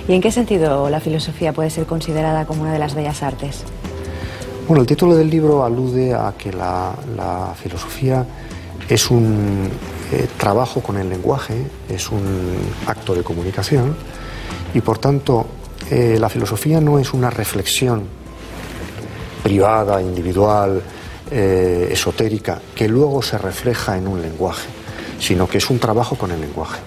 ¿Y en qué sentido la filosofía puede ser considerada como una de las bellas artes? Bueno, el título del libro alude a que la filosofía es un trabajo con el lenguaje, es un acto de comunicación y por tanto la filosofía no es una reflexión privada, individual, esotérica, que luego se refleja en un lenguaje, sino que es un trabajo con el lenguaje.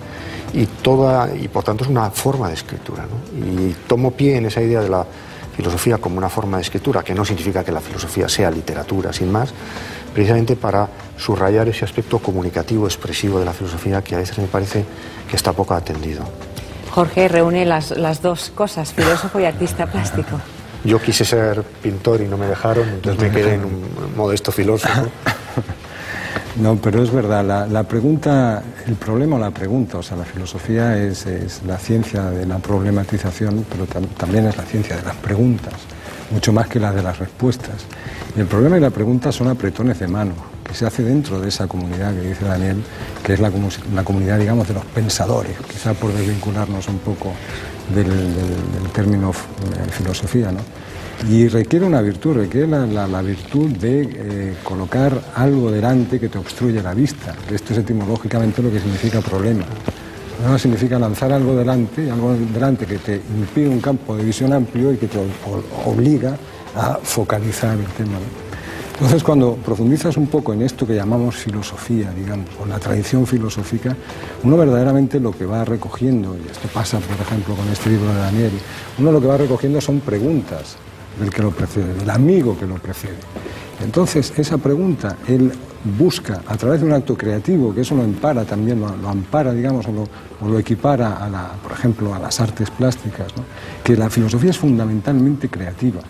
Y por tanto es una forma de escritura, ¿no? Y tomo pie en esa idea de la filosofía como una forma de escritura, que no significa que la filosofía sea literatura, sin más, precisamente para subrayar ese aspecto comunicativo, expresivo de la filosofía que a veces me parece que está poco atendido. Jorge reúne las dos cosas, filósofo y artista plástico. Yo quise ser pintor y no me dejaron, entonces me quedé en un modesto filósofo. No, pero es verdad, la pregunta, el problema o la pregunta, o sea, la filosofía es la ciencia de la problematización, pero también es la ciencia de las preguntas, mucho más que la de las respuestas. Y el problema y la pregunta son apretones de mano, que se hace dentro de esa comunidad que dice Daniel, que es la comunidad, digamos, de los pensadores, quizá por desvincularnos un poco del término filosofía, ¿no? Y requiere una virtud, requiere la virtud de colocar algo delante que te obstruye la vista. Esto es etimológicamente lo que significa problema. No significa lanzar algo delante que te impide un campo de visión amplio y que te obliga a focalizar el tema, ¿no? Entonces, cuando profundizas un poco en esto que llamamos filosofía, digamos, o la tradición filosófica, uno verdaderamente lo que va recogiendo, y esto pasa, por ejemplo, con este libro de Daniel, uno lo que va recogiendo son preguntas del que lo precede, del amigo que lo precede. Entonces, esa pregunta, él busca, a través de un acto creativo, que eso lo ampara también, lo ampara, digamos, o lo equipara, por ejemplo, a las artes plásticas, ¿no? Que la filosofía es fundamentalmente creativa.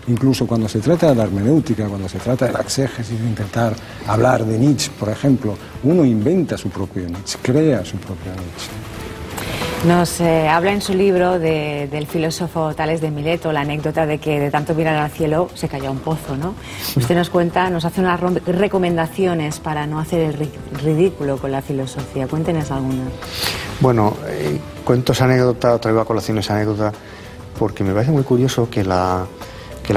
Incluso cuando se trata de la hermenéutica, cuando se trata de la exégesis, de intentar hablar de Nietzsche, por ejemplo, uno inventa su propio Nietzsche, crea su propio Nietzsche. Nos habla en su libro del filósofo Tales de Mileto, la anécdota de que de tanto mirar al cielo se cayó a un pozo, ¿no? Usted nos cuenta, nos hace unas recomendaciones para no hacer el ridículo con la filosofía. Cuéntenos alguna. Bueno, cuento esa anécdota, traigo a colación esa anécdota, porque me parece muy curioso que la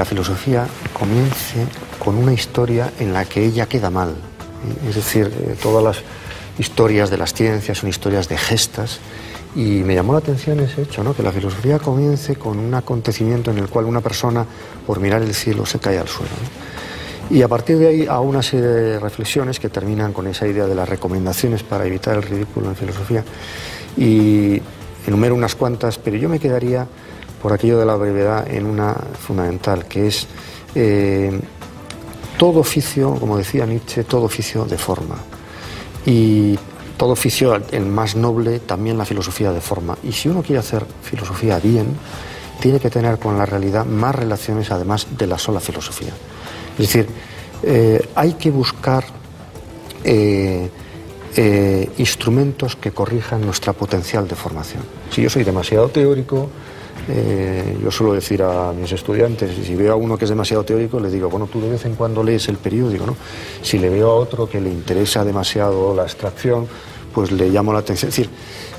filosofía comience con una historia en la que ella queda mal. Es decir, todas las historias de las ciencias son historias de gestas. Y me llamó la atención ese hecho, ¿no? Que la filosofía comience con un acontecimiento en el cual una persona, por mirar el cielo, se cae al suelo, ¿no? Y a partir de ahí, a una serie de reflexiones que terminan con esa idea de las recomendaciones para evitar el ridículo en filosofía. Y enumero unas cuantas, pero yo me quedaría, por aquello de la brevedad, en una fundamental, que es todo oficio, como decía Nietzsche, todo oficio de forma. Y todo oficio, el más noble, también la filosofía de forma. Y si uno quiere hacer filosofía bien, tiene que tener con la realidad más relaciones además de la sola filosofía. Es decir, hay que buscar instrumentos que corrijan nuestra potencial de formación. Si yo soy demasiado teórico, yo suelo decir a mis estudiantes, si veo a uno que es demasiado teórico, le digo, bueno, tú de vez en cuando lees el periódico, ¿no? Si le veo a otro que le interesa demasiado la abstracción, pues le llamo la atención. Es decir,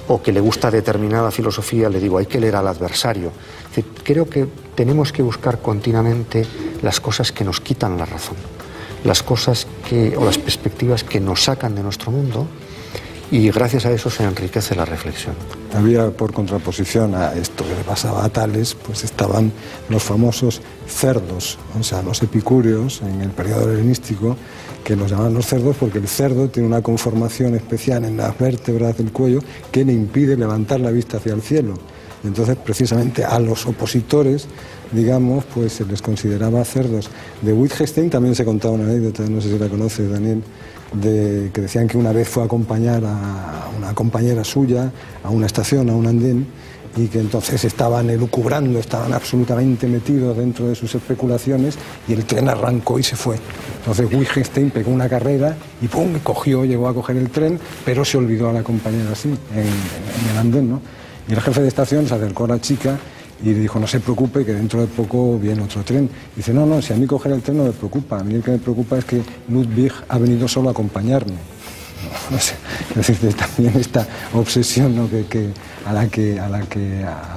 o que le gusta determinada filosofía, le digo, hay que leer al adversario. Es decir, creo que tenemos que buscar continuamente las cosas que nos quitan la razón, las cosas o las perspectivas que nos sacan de nuestro mundo, y gracias a eso se enriquece la reflexión. Había, por contraposición a esto que le pasaba a Tales, pues estaban los famosos cerdos, o sea, los epicúreos en el periodo helenístico, que los llamaban los cerdos porque el cerdo tiene una conformación especial en las vértebras del cuello que le impide levantar la vista hacia el cielo. Entonces, precisamente a los opositores, digamos, pues se les consideraba cerdos. De Wittgenstein también se contaba una anécdota, no sé si la conoces, Daniel, que decían que una vez fue a acompañar a una compañera suya a una estación, a un andén, y que entonces estaban elucubrando, estaban absolutamente metidos dentro de sus especulaciones, y el tren arrancó y se fue. Entonces Wittgenstein pegó una carrera y ¡pum!, llegó a coger el tren, pero se olvidó a la compañera así, en el andén, ¿no? Y el jefe de estación se acercó a la chica y le dijo, no se preocupe, que dentro de poco viene otro tren. Y dice, no, si a mí coger el tren no me preocupa, a mí el que me preocupa es que Ludwig ha venido solo a acompañarme. ¿no? O sea, es decir, también esta obsesión, ¿no? a la que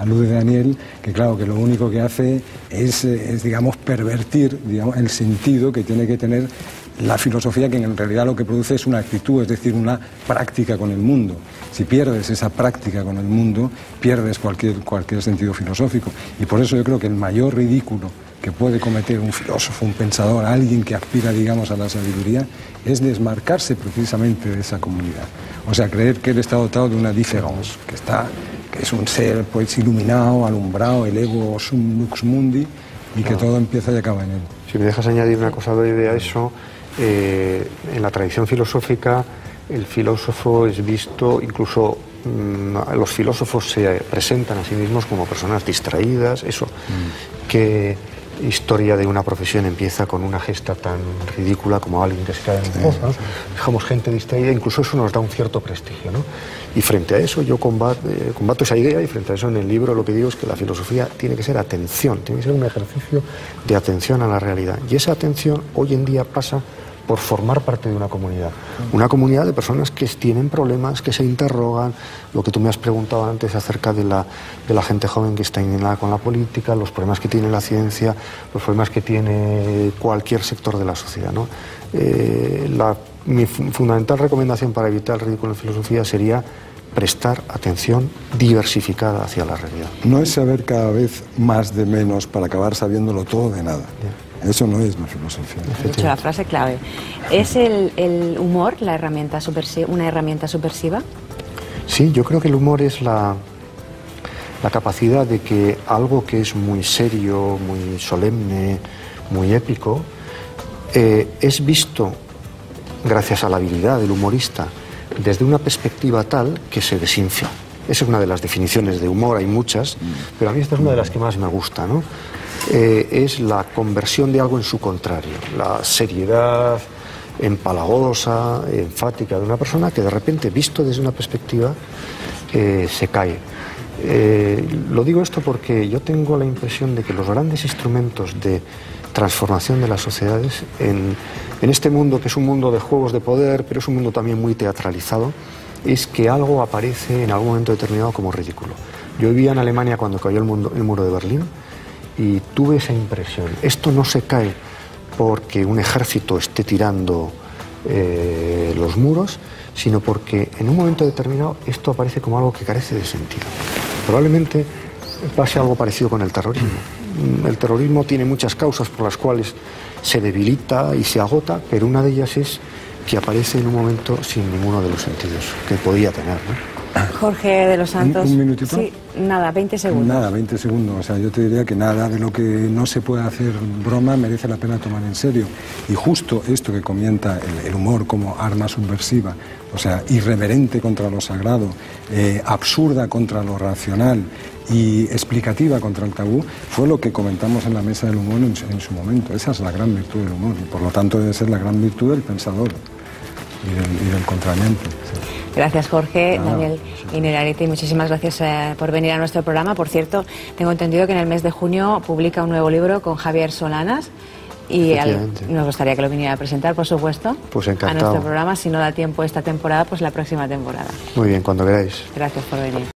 alude Daniel, que claro, que lo único que hace es digamos, pervertir, digamos, el sentido que tiene que tener la filosofía, que en realidad lo que produce es una actitud, es decir, una práctica con el mundo. Si pierdes esa práctica con el mundo, pierdes cualquier sentido filosófico. Y por eso yo creo que el mayor ridículo que puede cometer un filósofo, un pensador, alguien que aspira, digamos, a la sabiduría, es desmarcarse precisamente de esa comunidad. O sea, creer que él está dotado de una différence, que es un ser, pues, iluminado, alumbrado, el ego sum lux mundi, y que todo empieza y acaba en él. Si me dejas añadir una cosa breve a eso, en la tradición filosófica el filósofo es visto, incluso los filósofos se presentan a sí mismos como personas distraídas, eso, ¿qué historia de una profesión empieza con una gesta tan ridícula como alguien que se cae en cosas? Dejamos gente distraída, incluso eso nos da un cierto prestigio, ¿no? Y frente a eso yo combato esa idea, y frente a eso en el libro lo que digo es que la filosofía tiene que ser atención, tiene que ser un ejercicio de atención a la realidad, y esa atención hoy en día pasa por formar parte de una comunidad de personas que tienen problemas, que se interrogan, lo que tú me has preguntado antes acerca de la gente joven que está indignada con la política, los problemas que tiene la ciencia, los problemas que tiene cualquier sector de la sociedad, ¿no? Mi fundamental recomendación para evitar el ridículo en filosofía sería prestar atención diversificada hacia la realidad. No es saber cada vez más de menos para acabar sabiéndolo todo de nada. Eso no es la filosofía. He dicho la frase clave. ¿Es el humor una herramienta subversiva? Sí, yo creo que el humor es la capacidad de que algo que es muy serio, muy solemne, muy épico, es visto, gracias a la habilidad del humorista, desde una perspectiva tal que se desinfla. Esa es una de las definiciones de humor, hay muchas, pero a mí esta es una de las que más me gusta, ¿no? Es la conversión de algo en su contrario, la seriedad empalagosa, enfática de una persona que de repente, visto desde una perspectiva, se cae. Lo digo esto porque yo tengo la impresión de que los grandes instrumentos de transformación de las sociedades en este mundo, que es un mundo de juegos de poder, pero es un mundo también muy teatralizado, es que algo aparece en algún momento determinado como ridículo. Yo vivía en Alemania cuando cayó el muro de Berlín, y tuve esa impresión. Esto no se cae porque un ejército esté tirando los muros, sino porque en un momento determinado esto aparece como algo que carece de sentido. Probablemente pase algo parecido con el terrorismo. El terrorismo tiene muchas causas por las cuales se debilita y se agota, pero una de ellas es que aparece en un momento sin ninguno de los sentidos que podía tener, ¿no? Jorge de los Santos. ¿Un minutito? Sí, nada, 20 segundos. Nada, 20 segundos. O sea, yo te diría que nada de lo que no se puede hacer broma merece la pena tomar en serio. Y justo esto que comenta el humor como arma subversiva, o sea, irreverente contra lo sagrado, absurda contra lo racional y explicativa contra el tabú, fue lo que comentamos en la mesa del humor en su momento. Esa es la gran virtud del humor y por lo tanto debe ser la gran virtud del pensador y del contrayente. Sí. Gracias, Jorge, Daniel Innerarity, muchísimas gracias por venir a nuestro programa. Por cierto, tengo entendido que en el mes de junio publica un nuevo libro con Javier Solanas y nos gustaría que lo viniera a presentar, por supuesto, pues encantado, a nuestro programa. Si no da tiempo esta temporada, pues la próxima temporada. Muy bien, cuando queráis. Gracias por venir.